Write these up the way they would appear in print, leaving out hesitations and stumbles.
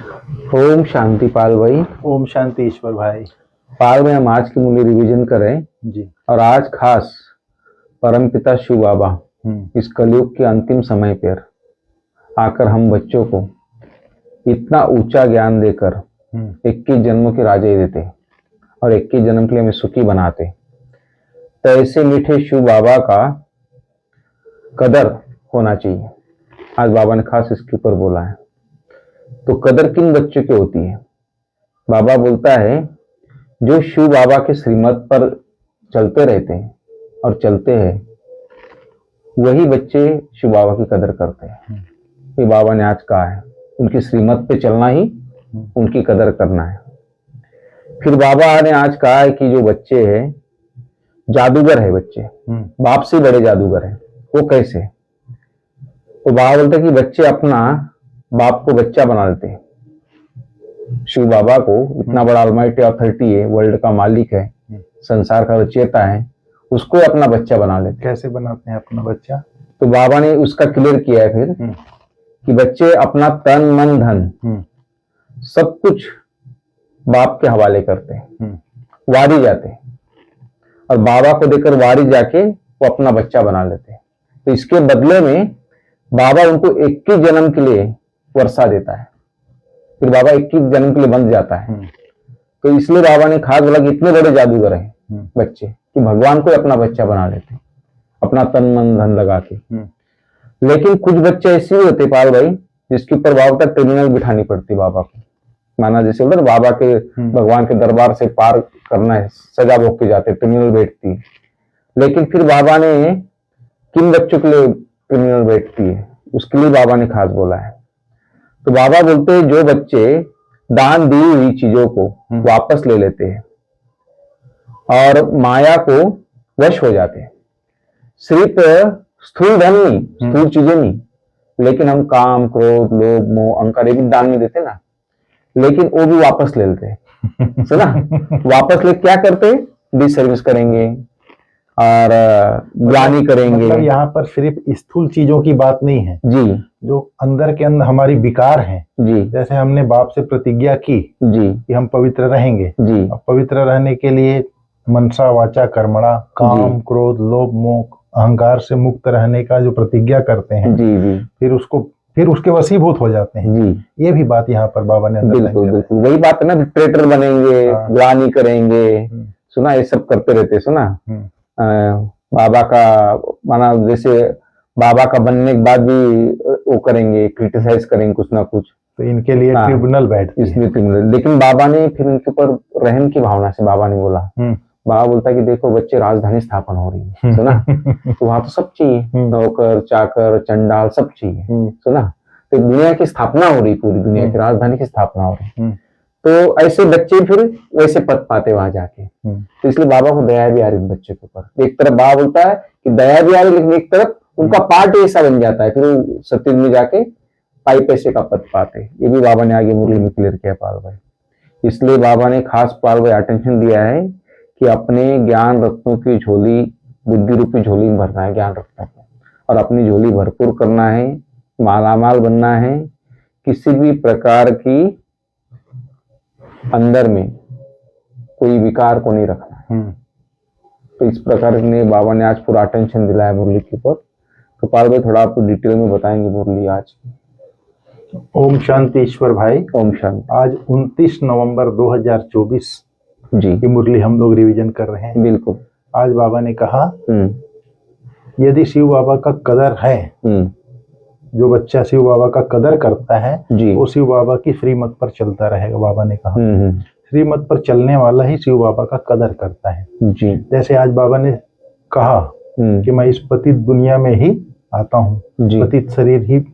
ओम शांति पाल भाई। ओम शांति ईश्वर भाई। पाल में हम आज की मूल्य रिवीजन करें जी। और आज खास परमपिता शिव बाबा इस कलयुग के अंतिम समय पर आकर हम बच्चों को इतना ऊंचा ज्ञान देकर 21 जन्मों के राजे देते और 21 जन्म के लिए हमें सुखी बनाते। तो ऐसे मीठे शिव बाबा का कदर होना चाहिए। आज बाबा ने खास इसके ऊपर बोला है। तो कदर किन बच्चों की होती है? बाबा बोलता है जो शिव बाबा के श्रीमत पर चलते रहते हैं और चलते हैं वही बच्चे शिव बाबा की कदर करते हैं। ये बाबा ने आज कहा है, उनकी श्रीमत पे चलना ही उनकी कदर करना है। फिर बाबा ने आज कहा है कि जो बच्चे हैं जादूगर है, बच्चे बाप से बड़े जादूगर है। वो कैसे? तो बाबा बोलते हैं कि बच्चे अपना बाप को बच्चा बना लेते हैं। शिव बाबा को इतना बड़ा ऑलमाइटी अथॉरिटी है, वर्ल्ड का मालिक है, संसार का रचयिता है, उसको अपना बच्चा बना लेते। कैसे बनाते हैं अपना बच्चा? तो बाबा ने उसका क्लियर किया है फिर कि बच्चे अपना तन मन धन सब कुछ बाप के हवाले करते हैं, वारी जाते हैं और बाबा को देकर वारी जाके वो अपना बच्चा बना लेते हैं। तो इसके बदले में बाबा उनको 21 जन्म के लिए वर्षा देता है। फिर बाबा 21 जन्म के लिए बंध जाता है। तो इसलिए बाबा ने खास बोला कि इतने बड़े जादूगर हैं बच्चे कि भगवान को अपना बच्चा बना लेते, अपना तन मन धन लगा के। लेकिन कुछ बच्चे ऐसे भी होते पाल भाई जिसके ऊपर बाबा तक टर्मिनल बिठानी पड़ती बाबा को। माना जैसे बोलते बाबा के भगवान के दरबार से पार करना है, सजा भोग के जाते, टर्मिनल बैठती। लेकिन फिर बाबा ने किन बच्चों के लिए टर्मिनल बैठती है उसके लिए बाबा ने खास बोला है। तो बाबा बोलते हैं जो बच्चे दान दी हुई चीजों को वापस ले लेते हैं और माया को वश हो जाते हैं, सिर्फ स्थूल धन नहीं, स्थूल चीजें नहीं, लेकिन हम काम क्रोध लोभ मोह अहंकार ये भी दान में देते ना, लेकिन वो भी वापस ले लेते हैं। सुना? वापस ले क्या करते? डिसर्विस करेंगे और ग्लानि करेंगे। मतलब यहाँ पर सिर्फ स्थूल चीजों की बात नहीं है जी, जो अंदर के अंदर हमारी विकार हैं जी, जैसे हमने बाप से प्रतिज्ञा की जी कि हम पवित्र रहेंगे जी। अब पवित्र रहने के लिए मनसा वाचा कर्मणा काम क्रोध लोभ मोह अहंकार से मुक्त रहने का जो प्रतिज्ञा करते हैं जी जी, फिर उसके वशीभूत हो जाते हैं जी। ये भी बात यहाँ पर बाबा ने बिल्कुल बिल्कुल वही बात है ना, ट्रेटर बनेंगे, ग्लानि करेंगे, सुना ये सब करते रहते। सुना बाबा का माना जैसे बाबा का बनने के बाद भी वो करेंगे, क्रिटिसाइज करेंगे कुछ ना कुछ, तो इनके लिए ट्रिब्यूनल बैठती है। ट्रिब्यूनल। लेकिन बाबा ने फिर उनके ऊपर रहम की भावना से बाबा ने बोला, बाबा बोलता है कि देखो बच्चे राजधानी स्थापन हो रही है। सुना? तो वहां तो सब चाहिए, नौकर चाकर चंडाल सब चाहिए। सुना? तो दुनिया की स्थापना हो रही, पूरी दुनिया की राजधानी की स्थापना हो रही। तो ऐसे बच्चे फिर वैसे पद पाते वहां जाके। तो इसलिए बाबा को दया भी आ रही बच्चे के ऊपर। एक तरफ बाबा बोलता है कि दया भी आ रही, लेकिन एक तरफ उनका पार्ट ऐसा बन जाता है, फिर सत्युग में जाके पाई पैसे का पद पाते। ये भी बाबा ने आगे मुरली में क्लियर किया पाल भाई। इसलिए बाबा ने खास पाल भाई अटेंशन दिया है कि अपने ज्ञान रत्नों की झोली, बुद्धि रूपी झोली में भरना है ज्ञान रत्नों को, और अपनी झोली भरपूर करना है, मालामाल बनना है। किसी भी प्रकार की अंदर में कोई विकार को नहीं रखना है। तो इस प्रकार ने बाबा ने आज पूरा अटेंशन दिलाया मुरली के ऊपर। तो पाल भाई थोड़ा आप डिटेल में बताएंगे मुरली आज। ओम शांति ईश्वर भाई। ओम शांति। आज 29 नवंबर 2024 जी की मुरली हम लोग रिवीजन कर रहे हैं। बिल्कुल। आज बाबा ने कहा यदि शिव बाबा का कदर है, जो बच्चा शिव बाबा का कदर करता है वो शिव बाबा की श्रीमत पर चलता रहेगा। बाबा ने कहा श्रीमत पर चलने वाला ही शिव बाबा का कदर करता है जी। जैसे आज बाबा ने कहा कि मैं इस पतित दुनिया में ही आता हूँ, पतित शरीर ही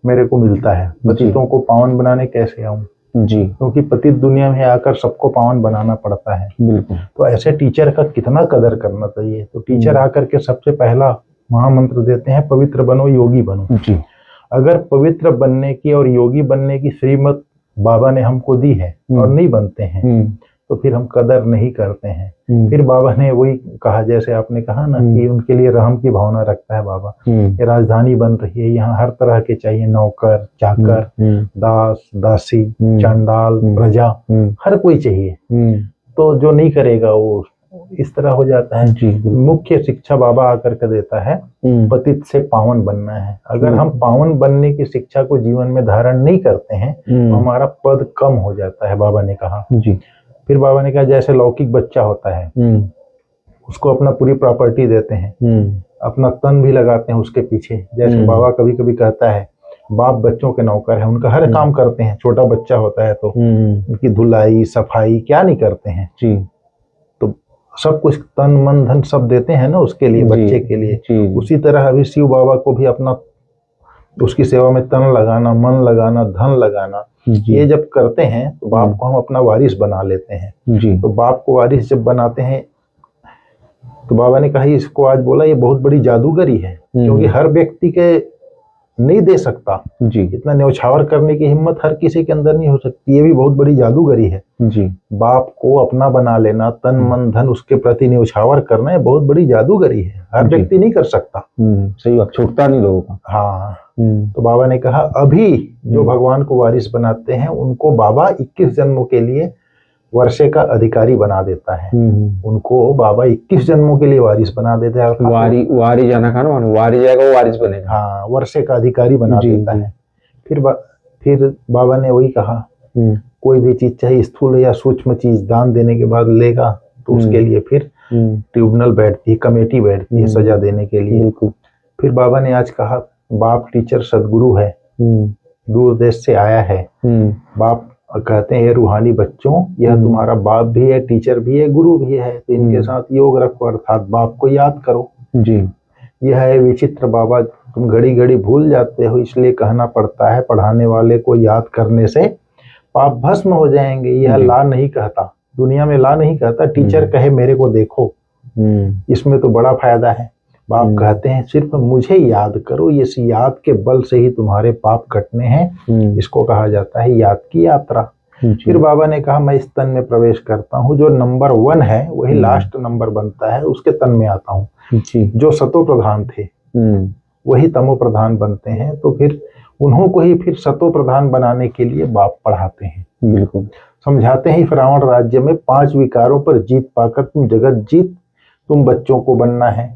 मेरे को मिलता है, पतितों को पावन बनाने कैसे आऊं जी, क्योंकि पतित दुनिया में आकर सबको पावन बनाना पड़ता है। बिल्कुल। तो ऐसे टीचर का कितना कदर करना चाहिए। तो टीचर आकर के सबसे पहला महामंत्र देते हैं, पवित्र बनो योगी बनो जी। अगर पवित्र बनने की और योगी बनने की श्रीमत बाबा ने हमको दी है और नहीं बनते हैं तो फिर हम कदर नहीं करते हैं। फिर बाबा ने वही कहा, जैसे आपने कहा ना कि उनके लिए रहम की भावना रखता है बाबा। ये राजधानी बन रही है, यहाँ हर तरह के चाहिए, नौकर, चाकर, दास, दासी, चांडाल, प्रजा, हर कोई चाहिए। तो जो नहीं करेगा वो इस तरह हो जाता है। मुख्य शिक्षा बाबा आकर के देता है, पतित से पावन बनना है। अगर हम पावन बनने की शिक्षा को जीवन में धारण नहीं करते हैं तो हमारा पद कम हो जाता है, बाबा ने कहा। फिर बाबा ने कहा, जैसे लौकिक बच्चा होता है, उसको अपना पूरी प्रॉपर्टी देते हैं, अपना तन भी लगाते हैं उसके पीछे। जैसे बाबा कभी कभी कहता है, बाप बच्चों के नौकर है, उनका हर काम करते हैं। छोटा बच्चा होता है तो उनकी धुलाई, सफाई क्या नहीं करते हैं। तो सब कुछ तन मन धन सब देते हैं ना उसके लिए, बच्चे के लिए। उसी तरह अभी शिव बाबा को भी अपना, उसकी सेवा में तन लगाना, मन लगाना, धन लगाना, ये जब करते हैं तो बाप को हम अपना वारिस बना लेते हैं। तो बाप को वारिस जब बनाते हैं तो बाबा ने कहा, इसको आज बोला ये बहुत बड़ी जादूगरी है, क्योंकि हर व्यक्ति के नहीं दे सकता इतना न्यौछावर करने की हिम्मत हर किसी के अंदर नहीं हो सकती। ये भी बहुत बड़ी जादूगरी है। बाप को अपना बना लेना, तन मन धन उसके प्रति न्यौछावर करना, है बहुत बड़ी जादूगरी है, हर व्यक्ति नहीं कर सकता। सही बात, छूटता नहीं लोगों का। हाँ। तो बाबा ने कहा, अभी जो भगवान को वारिस बनाते हैं उनको बाबा 21 जन्मों के लिए वर्षे का अधिकारी बना देता है। उनको बाबा 21 जन्मों के लिए वारिस बना देता है। वारी जाना खाना, वारी जाएगा वो वारिस बनेगा। हाँ, वर्षे का अधिकारी बना देता है। फिर बाबा ने वही कहा, कोई भी चीज चाहे स्थूल या सूक्ष्म चीज दान देने के बाद लेगा तो उसके लिए फिर ट्रिब्यूनल बैठती है, कमेटी बैठती है सजा देने के लिए। फिर बाबा ने आज कहा, बाप टीचर सदगुरु है, दूर देश से आया है। बाप कहते हैं, रूहानी बच्चों, यह तुम्हारा बाप भी है, टीचर भी है, गुरु भी है, तो इनके साथ योग रखो, अर्थात बाप को याद करो। यह है विचित्र बाबा, तुम घड़ी घड़ी भूल जाते हो, इसलिए कहना पड़ता है, पढ़ाने वाले को याद करने से पाप भस्म हो जाएंगे। यह ला नहीं कहता, दुनिया में ला नहीं कहता, टीचर कहे मेरे को देखो, इसमें तो बड़ा फायदा है। बाप कहते हैं, सिर्फ मुझे याद करो, इस याद के बल से ही तुम्हारे पाप कटने हैं। इसको कहा जाता है याद की यात्रा। फिर बाबा ने कहा, मैं इस तन में प्रवेश करता हूँ, जो नंबर 1 है वही लास्ट नंबर बनता है, उसके तन में आता हूँ। जो सतो प्रधान थे वही तमो प्रधान बनते हैं। तो फिर उन्हों को ही फिर सतो प्रधान बनाने के लिए बाप पढ़ाते हैं। बिल्कुल समझाते हैं, रावण राज्य में 5 विकारों पर जीत पाकर तुम जगत जीत, तुम बच्चों को बनना है।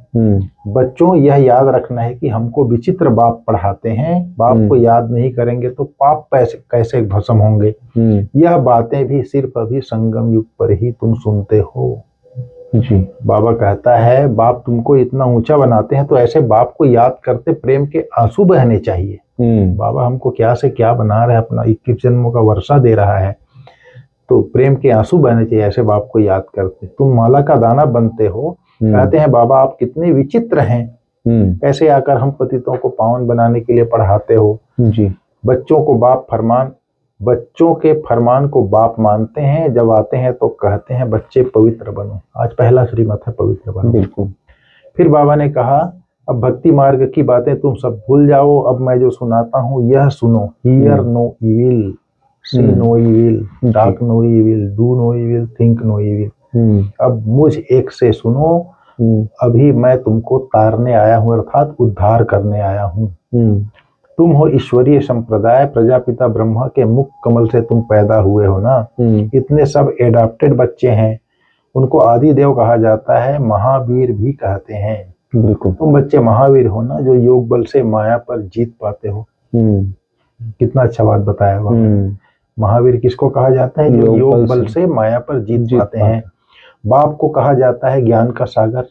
बच्चों, यह याद रखना है कि हमको विचित्र बाप पढ़ाते हैं, बाप को याद नहीं करेंगे तो पाप कैसे भस्म होंगे। यह बातें भी सिर्फ अभी संगम युग पर ही तुम सुनते हो। बाबा कहता है, बाप तुमको इतना ऊंचा बनाते हैं तो ऐसे बाप को याद करते प्रेम के आंसू बहने चाहिए। बाबा हमको क्या से क्या बना रहे हैं, अपना 21 जन्मों का वर्षा दे रहा है, तो प्रेम के आंसू बहने चाहिए ऐसे बाप को याद करते। तुम माला का दाना बनते हो। कहते हैं, बाबा आप कितने विचित्र हैं, ऐसे आकर हम पतितों को पावन बनाने के लिए पढ़ाते हो। बच्चों के फरमान को बाप मानते हैं, जब आते हैं तो कहते हैं बच्चे पवित्र बनो। आज पहला श्रीमत है, पवित्र बनो। बिल्कुल। फिर बाबा ने कहा, अब भक्ति मार्ग की बातें तुम सब भूल जाओ, अब मैं जो सुनाता हूँ यह सुनो। Hear no evil, see no evil, talk no evil, do no evil, think no evil. अब मुझ एक से सुनो, अभी मैं तुमको तारने आया हूँ, अर्थात उद्धार करने आया हूँ। तुम हो ईश्वरीय संप्रदाय, प्रजापिता ब्रह्मा के मुख कमल से तुम पैदा हुए हो ना। इतने सब एडॉप्टेड बच्चे हैं, उनको आदि देव कहा जाता है, महावीर भी कहते हैं। बिल्कुल, तुम बच्चे महावीर हो ना, जो योग बल से माया पर जीत पाते हो। कितना अच्छा बात बताया वह। महावीर किसको कहा जाता है? जो योग बल से माया पर जीत पाते हैं। बाप को कहा जाता है ज्ञान का सागर,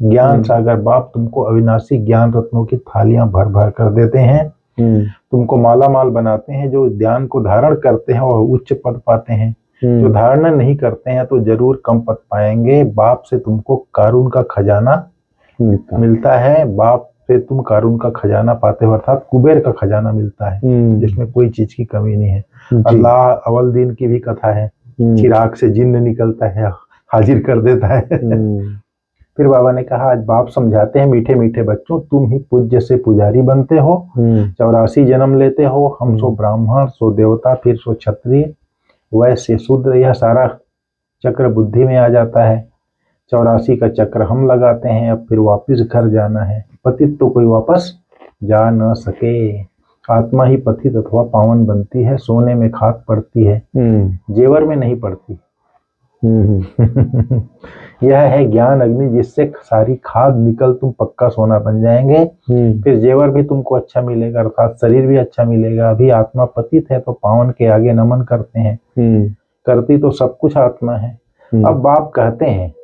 ज्ञान सागर। बाप तुमको अविनाशी ज्ञान रत्नों की थालियां भर भर कर देते हैं, तुमको माला माल बनाते हैं। जो ध्यान को धारण करते हैं वह उच्च पद पाते हैं, जो धारणा नहीं करते हैं तो जरूर कम पद पाएंगे। बाप से तुमको कारून का खजाना मिलता है, बाप से तुम कारून का खजाना पाते हो, अर्थात कुबेर का खजाना मिलता है, जिसमें कोई चीज की कमी नहीं है। अल्लाह अवल दिन की भी कथा है, चिराग से जिन्न निकलता है, हाजिर कर देता है। फिर बाबा ने कहा, आज बाप समझाते हैं, मीठे मीठे बच्चों, तुम ही पूज्य से पुजारी बनते हो, 84 जन्म लेते हो। हम सो ब्राह्मण, सो देवता, फिर सो क्षत्रिय, वैश्य, शूद्र, यह सारा चक्र बुद्धि में आ जाता है। 84 का चक्र हम लगाते हैं, अब फिर वापस घर जाना है। पतित तो कोई वापस जा न सके। आत्मा ही पतित अथवा पावन बनती है, सोने में खाद पड़ती है, जेवर में नहीं पड़ती। यह है ज्ञान अग्नि, जिससे सारी खाद निकल तुम पक्का सोना बन जाएंगे। फिर जेवर भी तुमको अच्छा मिलेगा, अर्थात शरीर भी अच्छा मिलेगा। अभी आत्मा पतित है तो पावन के आगे नमन करते हैं, करती तो सब कुछ आत्मा है। अब बाप कहते हैं,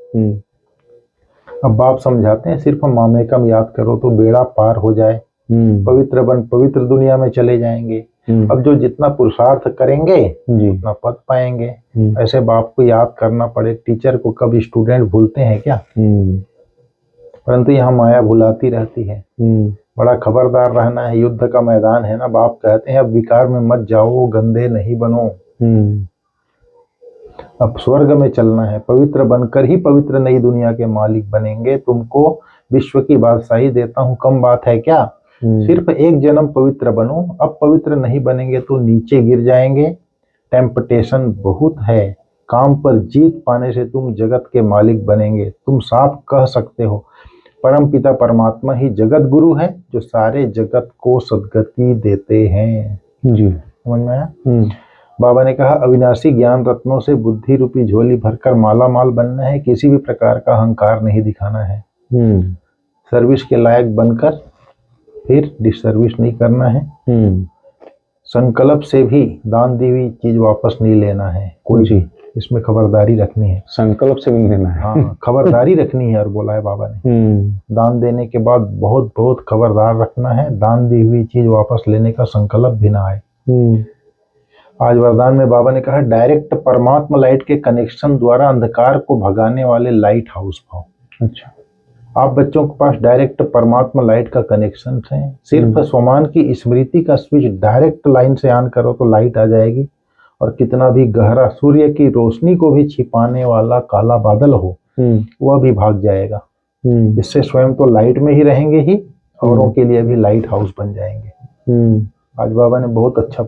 अब बाप समझाते हैं, सिर्फ मामेकम याद करो तो बेड़ा पार हो जाए, पवित्र बन पवित्र दुनिया में चले जाएंगे। अब जो जितना पुरुषार्थ करेंगे उतना पद पाएंगे। ऐसे बाप को याद करना पड़े। टीचर को कभी स्टूडेंट भूलते हैं क्या? परंतु यहाँ माया भुलाती रहती है। बड़ा खबरदार रहना है, युद्ध का मैदान है ना। बाप कहते हैं अब विकार में मत जाओ, गंदे नहीं बनो। अब स्वर्ग में चलना है, पवित्र बनकर ही पवित्र नई दुनिया के मालिक बनेंगे। तुमको विश्व की बादशाही देता हूँ, कम बात है क्या? सिर्फ एक जन्म पवित्र बनो। अब पवित्र नहीं बनेंगे तो नीचे गिर जाएंगे। टेम्पटेशन बहुत है, काम पर जीत पाने से तुम जगत के मालिक बनेंगे। तुम साफ कह सकते हो परम पिता परमात्मा ही जगत गुरु है, जो सारे जगत को सद्गति देते हैं। जी समझ में आया? बाबा ने कहा अविनाशी ज्ञान रत्नों से बुद्धि रूपी झोली भरकर माला माल बनना है। किसी भी प्रकार का अहंकार नहीं दिखाना है। सर्विस के लायक बनकर फिर डिसर्विस नहीं करना है। संकल्प से भी दान दी हुई चीज वापस नहीं लेना है कोई जी, इसमें खबरदारी रखनी है। संकल्प से भी नहीं लेना है, हाँ खबरदारी रखनी है। और बोला है बाबा ने दान देने के बाद बहुत बहुत खबरदार रखना है, दान दी हुई चीज वापस लेने का संकल्प भी ना आए। आज वरदान में बाबा ने कहा डायरेक्ट परमात्मा लाइट के कनेक्शन द्वारा अंधकार को भगाने वाले लाइट हाउस भाव। अच्छा, आप बच्चों के पास डायरेक्ट परमात्मा लाइट का कनेक्शन है। सिर्फ स्वमान की स्मृति का स्विच डायरेक्ट लाइन से ऑन करो तो लाइट आ जाएगी। और कितना भी गहरा सूर्य की रोशनी को भी छिपाने वाला काला बादल हो वह भी भाग जाएगा। इससे स्वयं तो लाइट में ही रहेंगे ही, औरों के लिए भी लाइट हाउस बन जाएंगे। आज बाबा ने बहुत अच्छा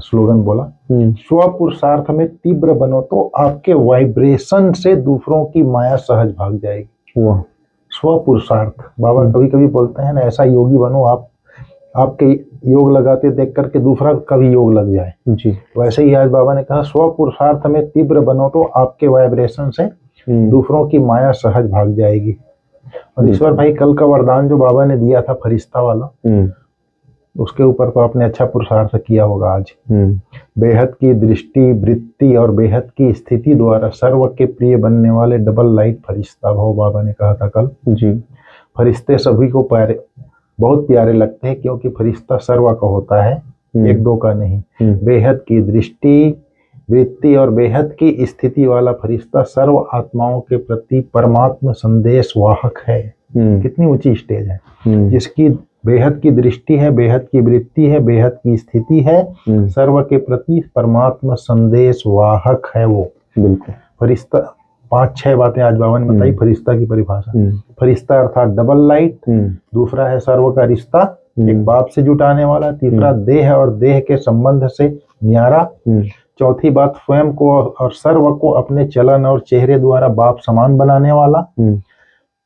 स्लोगन बोला, स्व पुरुषार्थ में तीव्र बनो तो आपके वाइब्रेशन से दूसरों की माया सहज भाग जाएगी। वाह, स्व पुरुषार्थ। बाबा कभी कभी बोलते हैं ना, ऐसा योगी बनो आप, आपके योग लगाते देख करके दूसरा का भी योग लग जाए जी। वैसे ही आज बाबा ने कहा स्व पुरुषार्थ में तीव्र बनो तो आपके वाइब्रेशन से दूसरों की माया सहज भाग जाएगी। और ईश्वर भाई कल का वरदान जो बाबा ने दिया था फरिश्ता वाला, उसके ऊपर तो आपने अच्छा पुरुषार्थ किया होगा आज। बेहद की दृष्टि, वृत्ति और बेहद की स्थिति द्वारा सर्व के प्रिय बनने वाले डबल लाइट फरिश्ता भाव बाबा ने कहा था कल जी। फरिश्ते सभी को प्यारे, बहुत प्यारे लगते हैं, क्योंकि फरिश्ता सर्व का होता है, एक दो का नहीं। बेहद की दृष्टि, वृत्ति और बेहद की स्थिति वाला फरिश्ता सर्व आत्माओं के प्रति परमात्मा संदेश वाहक है। कितनी ऊंची स्टेज है। जिसकी बेहद की दृष्टि है, बेहद की वृत्ति है, बेहद की स्थिति है, सर्व के प्रति परमात्मा संदेश वाहक है वो। बिल्कुल फरिश्ता। 5-6 बातें आज बाबा ने बताई फरिश्ता की परिभाषा। फरिश्ता अर्थात डबल लाइट, दूसरा है सर्व का रिश्ता, एक बाप से जुटाने वाला, तीसरा देह और देह के संबंध से न्यारा, चौथी बात स्वयं को और सर्व को अपने चलन और चेहरे द्वारा बाप समान बनाने वाला,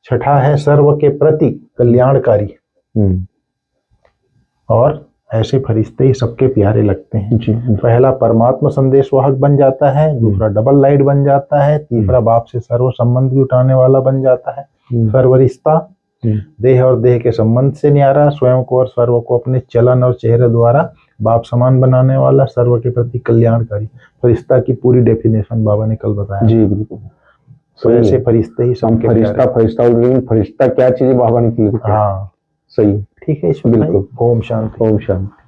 छठा है सर्व के प्रति कल्याणकारी। और ऐसे फरिश्ते ही सबके प्यारे लगते हैं जी। पहला परमात्मा संदेश वाहक बन जाता है, दूसरा डबल लाइट बन जाता है, तीसरा बाप से सर्व संबंध जुटाने वाला बन जाता है, सर्व रिश्ता, देह और देह के संबंध से न्यारा, स्वयं को और सर्व को अपने चलन और चेहरे द्वारा बाप समान बनाने वाला, सर्व के प्रति कल्याणकारी। फरिश्ता की पूरी डेफिनेशन बाबा ने कल बताया जी। बिल्कुल, तो ऐसे फरिश्ते ही सबके फरिश्ता फरिश्ता क्या चीज बाबा ने की? हाँ सही, ठीक है। बिल्कुल। ओम शांति। ओम शांति।